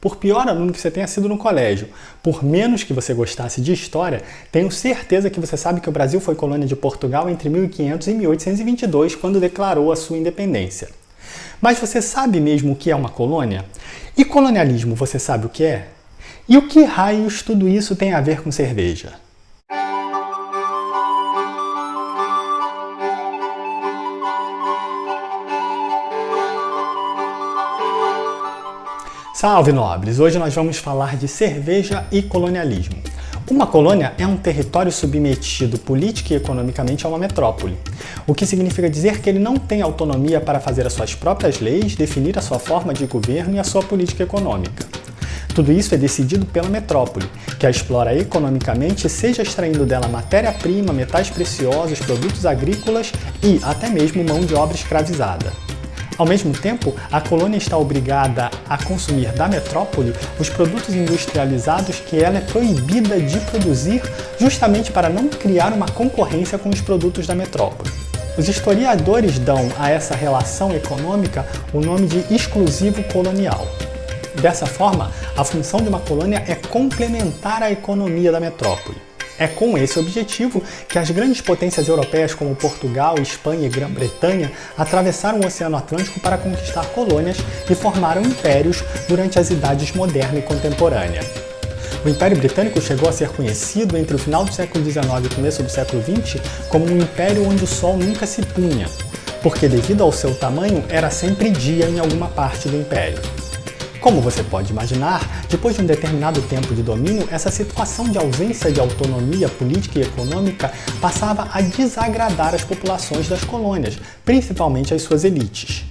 Por pior aluno que você tenha sido no colégio, por menos que você gostasse de história, tenho certeza que você sabe que o Brasil foi colônia de Portugal entre 1500 e 1822, quando declarou a sua independência. Mas você sabe mesmo o que é uma colônia? E colonialismo, você sabe o que é? E o que raios tudo isso tem a ver com cerveja? Salve nobres! Hoje nós vamos falar de cerveja e colonialismo. Uma colônia é um território submetido política e economicamente a uma metrópole, o que significa dizer que ele não tem autonomia para fazer as suas próprias leis, definir a sua forma de governo e a sua política econômica. Tudo isso é decidido pela metrópole, que a explora economicamente, seja extraindo dela matéria-prima, metais preciosos, produtos agrícolas e até mesmo mão de obra escravizada. Ao mesmo tempo, a colônia está obrigada a consumir da metrópole os produtos industrializados que ela é proibida de produzir, justamente para não criar uma concorrência com os produtos da metrópole. Os historiadores dão a essa relação econômica o nome de exclusivo colonial. Dessa forma, a função de uma colônia é complementar a economia da metrópole. É com esse objetivo que as grandes potências europeias como Portugal, Espanha e Grã-Bretanha atravessaram o Oceano Atlântico para conquistar colônias e formaram impérios durante as idades moderna e contemporânea. O Império Britânico chegou a ser conhecido entre o final do século XIX e o começo do século XX como um império onde o sol nunca se punha, porque devido ao seu tamanho era sempre dia em alguma parte do império. Como você pode imaginar, depois de um determinado tempo de domínio, essa situação de ausência de autonomia política e econômica passava a desagradar as populações das colônias, principalmente as suas elites,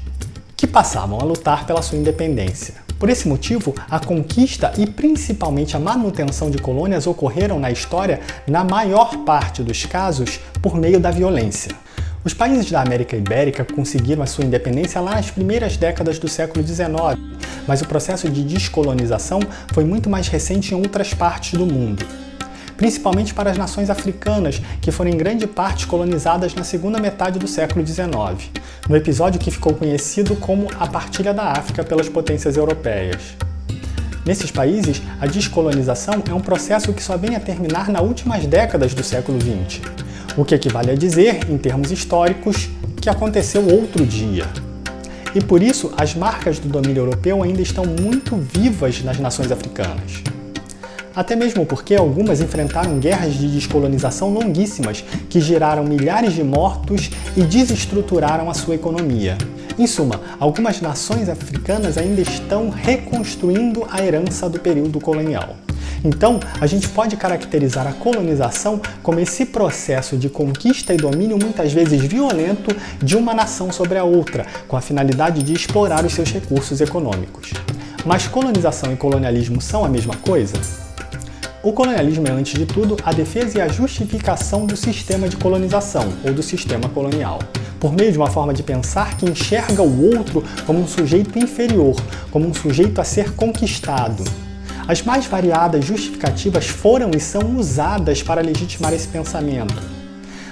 que passavam a lutar pela sua independência. Por esse motivo, a conquista e principalmente a manutenção de colônias ocorreram na história, na maior parte dos casos, por meio da violência. Os países da América Ibérica conseguiram a sua independência lá nas primeiras décadas do século XIX, mas o processo de descolonização foi muito mais recente em outras partes do mundo, principalmente para as nações africanas, que foram em grande parte colonizadas na segunda metade do século XIX, no episódio que ficou conhecido como a Partilha da África pelas potências europeias. Nesses países, a descolonização é um processo que só vem a terminar nas últimas décadas do século XX, o que equivale a dizer, em termos históricos, que aconteceu outro dia. E por isso, as marcas do domínio europeu ainda estão muito vivas nas nações africanas. Até mesmo porque algumas enfrentaram guerras de descolonização longuíssimas que geraram milhares de mortos e desestruturaram a sua economia. Em suma, algumas nações africanas ainda estão reconstruindo a herança do período colonial. Então, a gente pode caracterizar a colonização como esse processo de conquista e domínio muitas vezes violento de uma nação sobre a outra, com a finalidade de explorar os seus recursos econômicos. Mas colonização e colonialismo são a mesma coisa? O colonialismo é, antes de tudo, a defesa e a justificação do sistema de colonização, ou do sistema colonial, por meio de uma forma de pensar que enxerga o outro como um sujeito inferior, como um sujeito a ser conquistado. As mais variadas justificativas foram e são usadas para legitimar esse pensamento.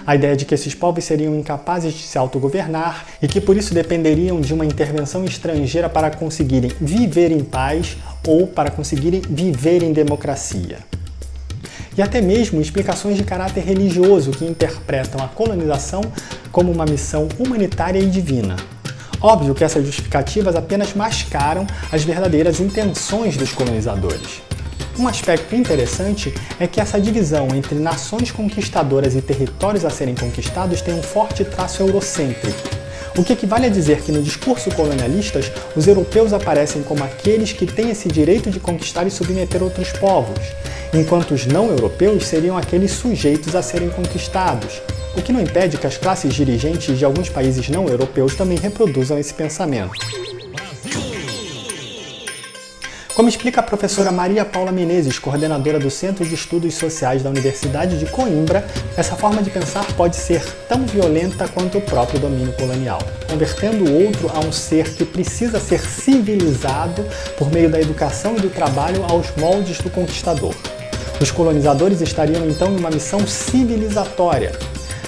A ideia de que esses povos seriam incapazes de se autogovernar e que por isso dependeriam de uma intervenção estrangeira para conseguirem viver em paz ou para conseguirem viver em democracia. E até mesmo explicações de caráter religioso que interpretam a colonização como uma missão humanitária e divina. Óbvio que essas justificativas apenas mascaram as verdadeiras intenções dos colonizadores. Um aspecto interessante é que essa divisão entre nações conquistadoras e territórios a serem conquistados tem um forte traço eurocêntrico, o que equivale a dizer que no discurso colonialista os europeus aparecem como aqueles que têm esse direito de conquistar e submeter outros povos, enquanto os não-europeus seriam aqueles sujeitos a serem conquistados, o que não impede que as classes dirigentes de alguns países não europeus também reproduzam esse pensamento. Como explica a professora Maria Paula Menezes, coordenadora do Centro de Estudos Sociais da Universidade de Coimbra, essa forma de pensar pode ser tão violenta quanto o próprio domínio colonial, convertendo o outro a um ser que precisa ser civilizado por meio da educação e do trabalho aos moldes do conquistador. Os colonizadores estariam então em uma missão civilizatória,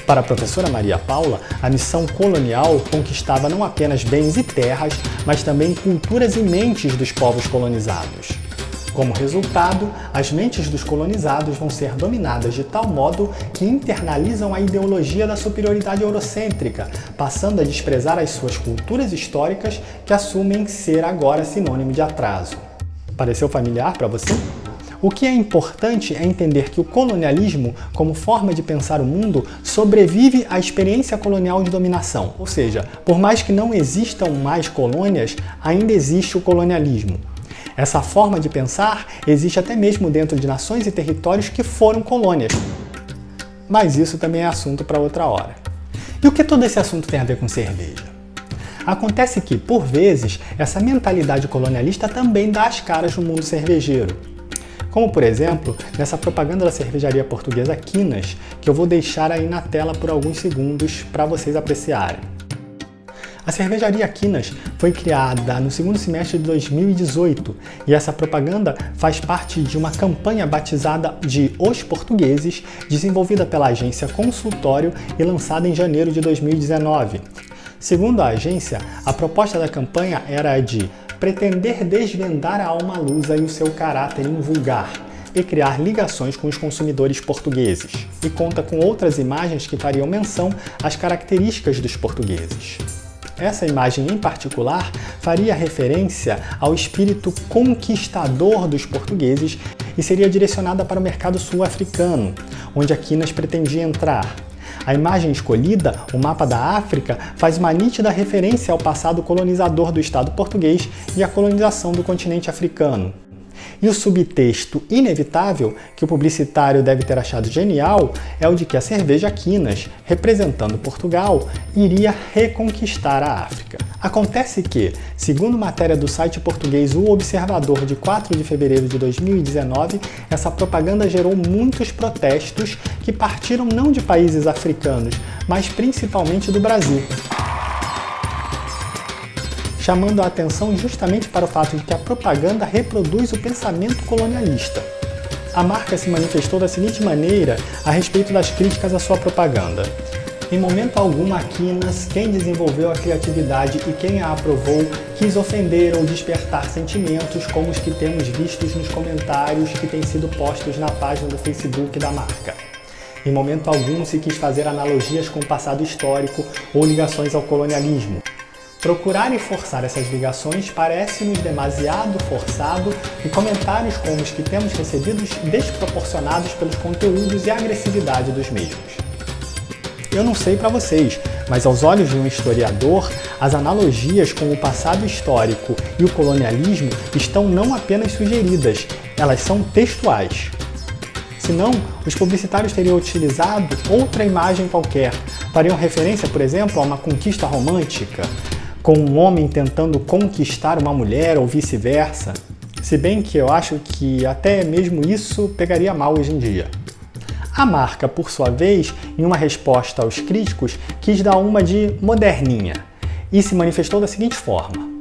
Para a professora Maria Paula, a missão colonial conquistava não apenas bens e terras, mas também culturas e mentes dos povos colonizados. Como resultado, as mentes dos colonizados vão ser dominadas de tal modo que internalizam a ideologia da superioridade eurocêntrica, passando a desprezar as suas culturas históricas que assumem ser agora sinônimo de atraso. Pareceu familiar para você? O que é importante é entender que o colonialismo, como forma de pensar o mundo, sobrevive à experiência colonial de dominação. Ou seja, por mais que não existam mais colônias, ainda existe o colonialismo. Essa forma de pensar existe até mesmo dentro de nações e territórios que foram colônias. Mas isso também é assunto para outra hora. E o que todo esse assunto tem a ver com cerveja? Acontece que, por vezes, essa mentalidade colonialista também dá as caras no mundo cervejeiro. Como, por exemplo, nessa propaganda da cervejaria portuguesa Quinas, que eu vou deixar aí na tela por alguns segundos para vocês apreciarem. A cervejaria Quinas foi criada no segundo semestre de 2018 e essa propaganda faz parte de uma campanha batizada de Os Portugueses, desenvolvida pela agência Consultório e lançada em janeiro de 2019. Segundo a agência, a proposta da campanha era de pretender desvendar a alma lusa e o seu caráter invulgar e criar ligações com os consumidores portugueses, e conta com outras imagens que fariam menção às características dos portugueses. Essa imagem em particular faria referência ao espírito conquistador dos portugueses e seria direcionada para o mercado sul-africano, onde a Quinas pretendia entrar. A imagem escolhida, o mapa da África, faz uma nítida referência ao passado colonizador do Estado português e à colonização do continente africano. E o subtexto inevitável, que o publicitário deve ter achado genial, é o de que a cerveja Quinas, representando Portugal, iria reconquistar a África. Acontece que, segundo matéria do site português O Observador de 4 de fevereiro de 2019, essa propaganda gerou muitos protestos que partiram não de países africanos, mas principalmente do Brasil, chamando a atenção justamente para o fato de que a propaganda reproduz o pensamento colonialista. A marca se manifestou da seguinte maneira a respeito das críticas à sua propaganda. Em momento algum, a Quinas, quem desenvolveu a criatividade e quem a aprovou, quis ofender ou despertar sentimentos como os que temos vistos nos comentários que têm sido postos na página do Facebook da marca. Em momento algum se quis fazer analogias com o passado histórico ou ligações ao colonialismo. Procurar e forçar essas ligações parece-nos demasiado forçado e comentários como os que temos recebidos desproporcionados pelos conteúdos e a agressividade dos mesmos. Eu não sei para vocês, mas aos olhos de um historiador, as analogias com o passado histórico e o colonialismo estão não apenas sugeridas, elas são textuais. Senão, os publicitários teriam utilizado outra imagem qualquer, fariam referência, por exemplo, a uma conquista romântica, com um homem tentando conquistar uma mulher ou vice-versa, se bem que eu acho que até mesmo isso pegaria mal hoje em dia. A marca, por sua vez, em uma resposta aos críticos, quis dar uma de moderninha e se manifestou da seguinte forma: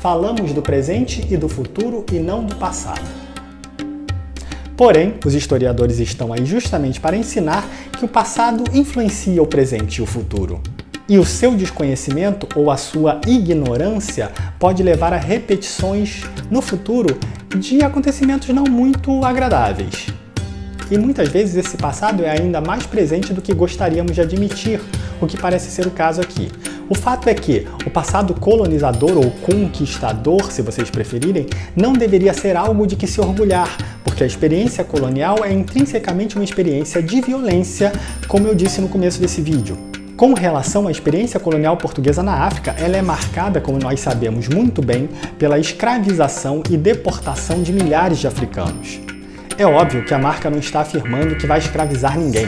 falamos do presente e do futuro e não do passado. Porém, os historiadores estão aí justamente para ensinar que o passado influencia o presente e o futuro. E o seu desconhecimento ou a sua ignorância pode levar a repetições no futuro de acontecimentos não muito agradáveis. E muitas vezes esse passado é ainda mais presente do que gostaríamos de admitir, o que parece ser o caso aqui. O fato é que o passado colonizador ou conquistador, se vocês preferirem, não deveria ser algo de que se orgulhar, porque a experiência colonial é intrinsecamente uma experiência de violência, como eu disse no começo desse vídeo. Com relação à experiência colonial portuguesa na África, ela é marcada, como nós sabemos muito bem, pela escravização e deportação de milhares de africanos. É óbvio que a marca não está afirmando que vai escravizar ninguém.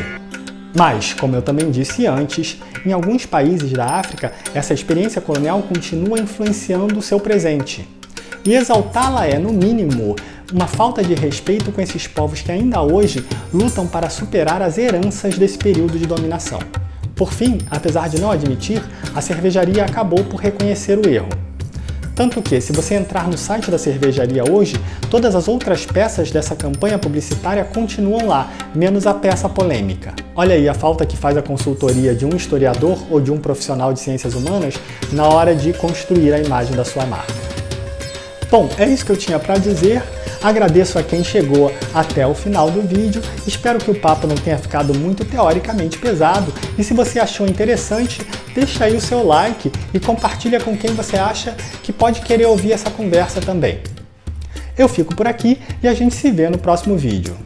Mas, como eu também disse antes, em alguns países da África, essa experiência colonial continua influenciando o seu presente. E exaltá-la é, no mínimo, uma falta de respeito com esses povos que ainda hoje lutam para superar as heranças desse período de dominação. Por fim, apesar de não admitir, a cervejaria acabou por reconhecer o erro. Tanto que, se você entrar no site da cervejaria hoje, todas as outras peças dessa campanha publicitária continuam lá, menos a peça polêmica. Olha aí a falta que faz a consultoria de um historiador ou de um profissional de ciências humanas na hora de construir a imagem da sua marca. Bom, é isso que eu tinha para dizer. Agradeço a quem chegou até o final do vídeo, espero que o papo não tenha ficado muito teoricamente pesado e se você achou interessante, deixa aí o seu like e compartilha com quem você acha que pode querer ouvir essa conversa também. Eu fico por aqui e a gente se vê no próximo vídeo.